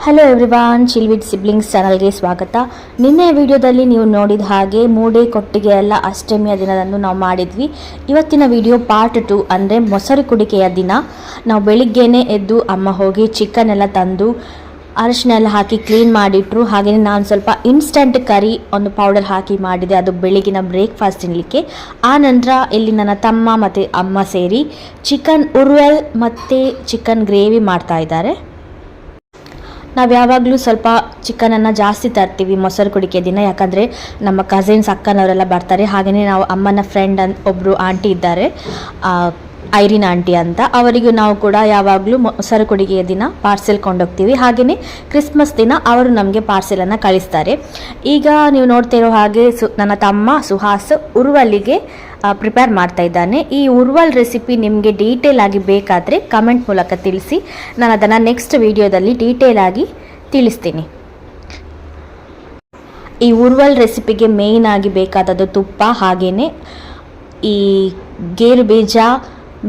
Hello everyone, chill with siblings ಚಾನಲ್ಗೆ ಸ್ವಾಗತ. ನಿನ್ನೆ ವಿಡಿಯೋದಲ್ಲಿ ನೀವು ನೋಡಿದ ಹಾಗೆ ಮೂಡೆ ಕೊಟ್ಟಿಗೆ ಎಲ್ಲ ಅಷ್ಟಮಿಯ ದಿನದಂದು ನಾವು ಮಾಡಿದ್ವಿ. ಇವತ್ತಿನ ವಿಡಿಯೋ ಪಾರ್ಟ್ 2, ಅಂದರೆ ಮೊಸರು ಕುಡಿಕೆಯ ದಿನ. ನಾವು ಬೆಳಿಗ್ಗೆನೇ ಎದ್ದು ಅಮ್ಮ ಹೋಗಿ ಚಿಕನ್ ಎಲ್ಲ ತಂದು ಅರಿಶಿನ ಎಲ್ಲ ಹಾಕಿ ಕ್ಲೀನ್ ಮಾಡಿಟ್ರು. ಹಾಗೆಯೇ ನಾನು ಸ್ವಲ್ಪ ಇನ್ಸ್ಟಂಟ್ ಕರಿ ಒಂದು ಪೌಡರ್ ಹಾಕಿ ಮಾಡಿದೆ, ಅದು ಬೆಳಗಿನ ಬ್ರೇಕ್ಫಾಸ್ಟ್ ತಿನ್ನಲಿಕ್ಕೆ. ಆ ನಂತರ ಇಲ್ಲಿ ನನ್ನ ತಮ್ಮ ಮತ್ತು ಅಮ್ಮ ಸೇರಿ ಚಿಕನ್ ಉರ್ವಲ್ ಮತ್ತು ಚಿಕನ್ ಗ್ರೇವಿ ಮಾಡ್ತಾ ಇದ್ದಾರೆ. ನಾವು ಯಾವಾಗಲೂ ಸ್ವಲ್ಪ ಚಿಕನನ್ನು ಜಾಸ್ತಿ ತರ್ತೀವಿ ಮೊಸರು ಕುಡಿಕೆ ದಿನ, ಯಾಕಂದರೆ ನಮ್ಮ ಕಸಿನ್ಸ್ ಅಕ್ಕನವರೆಲ್ಲ ಬರ್ತಾರೆ. ಹಾಗೆಯೇ ನಾವು ಅಮ್ಮನ ಫ್ರೆಂಡ್ ಒಬ್ಬರು ಆಂಟಿ ಇದ್ದಾರೆ, ಐರಿನ್ ಆಂಟಿ ಅಂತ, ಅವರಿಗೂ ನಾವು ಕೂಡ ಯಾವಾಗಲೂ ಮೊಸರು ಕುಡಿಕೆಯ ದಿನ ಪಾರ್ಸೆಲ್ ಕೊಂಡೋಗ್ತೀವಿ. ಹಾಗೆಯೇ ಕ್ರಿಸ್ಮಸ್ ದಿನ ಅವರು ನಮಗೆ ಪಾರ್ಸೆಲನ್ನು ಕಳಿಸ್ತಾರೆ. ಈಗ ನೀವು ನೋಡ್ತಿರೋ ಹಾಗೆ ನನ್ನ ತಮ್ಮ ಸುಹಾಸ್ ಉರ್ವಲ್ಲಿಗೆ ಪ್ರಿಪೇರ್ ಮಾಡ್ತಾ ಇದ್ದಾನೆ. ಈ ಉರ್ವಲ್ ರೆಸಿಪಿ ನಿಮಗೆ ಡೀಟೇಲ್ ಆಗಿ ಬೇಕಾದರೆ ಕಮೆಂಟ್ ಮೂಲಕ ತಿಳಿಸಿ, ನಾನು ಅದನ್ನು ನೆಕ್ಸ್ಟ್ ವಿಡಿಯೋದಲ್ಲಿ ಡೀಟೇಲ್ ಆಗಿ ತಿಳಿಸ್ತೀನಿ. ಈ ಉರ್ವಲ್ ರೆಸಿಪಿಗೆ ಮೇಯ್ನ್ ಆಗಿ ಬೇಕಾದದ್ದು ತುಪ್ಪ, ಹಾಗೆಯೇ ಈ ಗೇರು ಬೀಜ,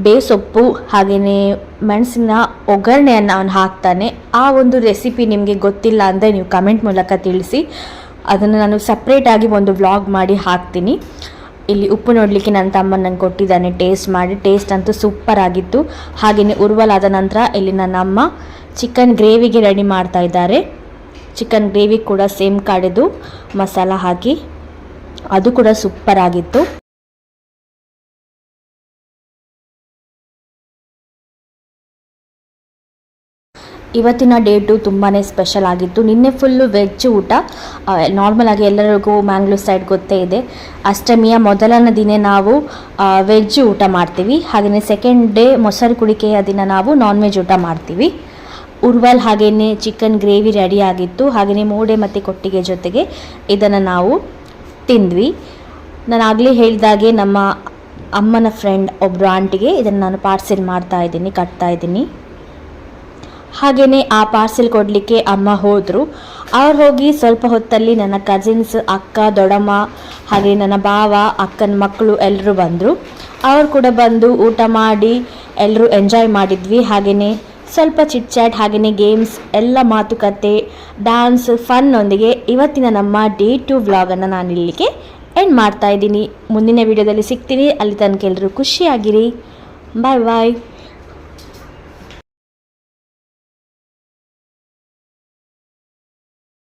ಬೇಸೊಪ್ಪು, ಹಾಗೆಯೇ ಮೆಣಸಿನ ಒಗ್ಗರಣೆಯನ್ನು ಅವನು ಹಾಕ್ತಾನೆ. ಆ ಒಂದು ರೆಸಿಪಿ ನಿಮಗೆ ಗೊತ್ತಿಲ್ಲ ಅಂದರೆ ನೀವು ಕಮೆಂಟ್ ಮೂಲಕ ತಿಳಿಸಿ, ಅದನ್ನು ನಾನು ಸಪ್ರೇಟಾಗಿ ಒಂದು ವ್ಲಾಗ್ ಮಾಡಿ ಹಾಕ್ತೀನಿ. ಇಲ್ಲಿ ಉಪ್ಪು ನೋಡಲಿಕ್ಕೆ ನನ್ನ ತಮ್ಮ ನಂಗೆ ಕೊಟ್ಟಿದ್ದಾನೆ, ಟೇಸ್ಟ್ ಮಾಡಿ. ಟೇಸ್ಟ್ ಅಂತೂ ಸೂಪರ್ ಆಗಿತ್ತು. ಹಾಗೆಯೇ ಉರ್ವಲ್ ಆದ ನಂತರ ಇಲ್ಲಿ ನನ್ನ ಅಮ್ಮ ಚಿಕನ್ ಗ್ರೇವಿಗೆ ರೆಡಿ ಮಾಡ್ತಾ ಇದ್ದಾರೆ. ಚಿಕನ್ ಗ್ರೇವಿ ಕೂಡ ಸೇಮ್ ಕಡೆದು ಮಸಾಲ ಹಾಕಿ, ಅದು ಕೂಡ ಸೂಪರ್ ಆಗಿತ್ತು. ಇವತ್ತಿನ ಡೇಟು ತುಂಬಾ ಸ್ಪೆಷಲ್ ಆಗಿತ್ತು. ನಿನ್ನೆ ಫುಲ್ಲು ವೆಜ್ ಊಟ. ನಾರ್ಮಲ್ ಆಗಿ ಎಲ್ಲರಿಗೂ ಮ್ಯಾಂಗ್ಳೂರ್ ಸೈಡ್ ಗೊತ್ತೇ ಇದೆ, ಅಷ್ಟಮಿಯ ಮೊದಲನೇ ದಿನ ನಾವು ವೆಜ್ ಊಟ ಮಾಡ್ತೀವಿ. ಹಾಗೆಯೇ ಸೆಕೆಂಡ್ ಡೇ ಮೊಸರು ಕುಡಿಕೆಯ ದಿನ ನಾವು ನಾನ್ ವೆಜ್ ಊಟ ಮಾಡ್ತೀವಿ. ಉರ್ವಲ್ ಹಾಗೆಯೇ ಚಿಕನ್ ಗ್ರೇವಿ ರೆಡಿ ಆಗಿತ್ತು. ಹಾಗೆಯೇ ಮೂಡೆ ಮತ್ತು ಕೊಟ್ಟಿಗೆ ಜೊತೆಗೆ ಇದನ್ನು ನಾವು ತಿಂದ್ವಿ. ನಾನು ಆಗಲೇ ಹೇಳಿದಾಗೆ ನಮ್ಮ ಅಮ್ಮನ ಫ್ರೆಂಡ್ ಒಬ್ಬರು ಆಂಟಿಗೆ ಇದನ್ನು ನಾನು ಪಾರ್ಸೆಲ್ ಮಾಡ್ತಾ ಇದ್ದೀನಿ, ಕಟ್ತಾ ಇದ್ದೀನಿ. ಹಾಗೆಯೇ ಆ ಪಾರ್ಸೆಲ್ ಕೊಡಲಿಕ್ಕೆ ಅಮ್ಮ ಹೋದರು. ಅವ್ರು ಹೋಗಿ ಸ್ವಲ್ಪ ಹೊತ್ತಲ್ಲಿ ನನ್ನ ಕಸಿನ್ಸ್, ಅಕ್ಕ, ದೊಡ್ಡಮ್ಮ, ಹಾಗೆ ನನ್ನ ಭಾವ, ಅಕ್ಕನ ಮಕ್ಕಳು ಎಲ್ಲರೂ ಬಂದರು. ಅವರು ಕೂಡ ಬಂದು ಊಟ ಮಾಡಿ ಎಲ್ಲರೂ ಎಂಜಾಯ್ ಮಾಡಿದ್ವಿ. ಹಾಗೆಯೇ ಸ್ವಲ್ಪ ಚಿಟ್ ಚಾಟ್, ಹಾಗೆಯೇ ಗೇಮ್ಸ್ ಎಲ್ಲ, ಮಾತುಕತೆ, ಡ್ಯಾನ್ಸ್, ಫನ್ನೊಂದಿಗೆ ಇವತ್ತಿನ ನಮ್ಮ ಡೇ 2 ವ್ಲಾಗನ್ನು ನಾನು ಇಲ್ಲಿಗೆ ಎಂಡ್ ಮಾಡ್ತಾ ಇದ್ದೀನಿ. ಮುಂದಿನ ವಿಡಿಯೋದಲ್ಲಿ ಸಿಗ್ತೀನಿ. ಅಲ್ಲಿ ತನಕ ಎಲ್ಲರೂ ಖುಷಿಯಾಗಿರಿ. ಬಾಯ್ ಬಾಯ್.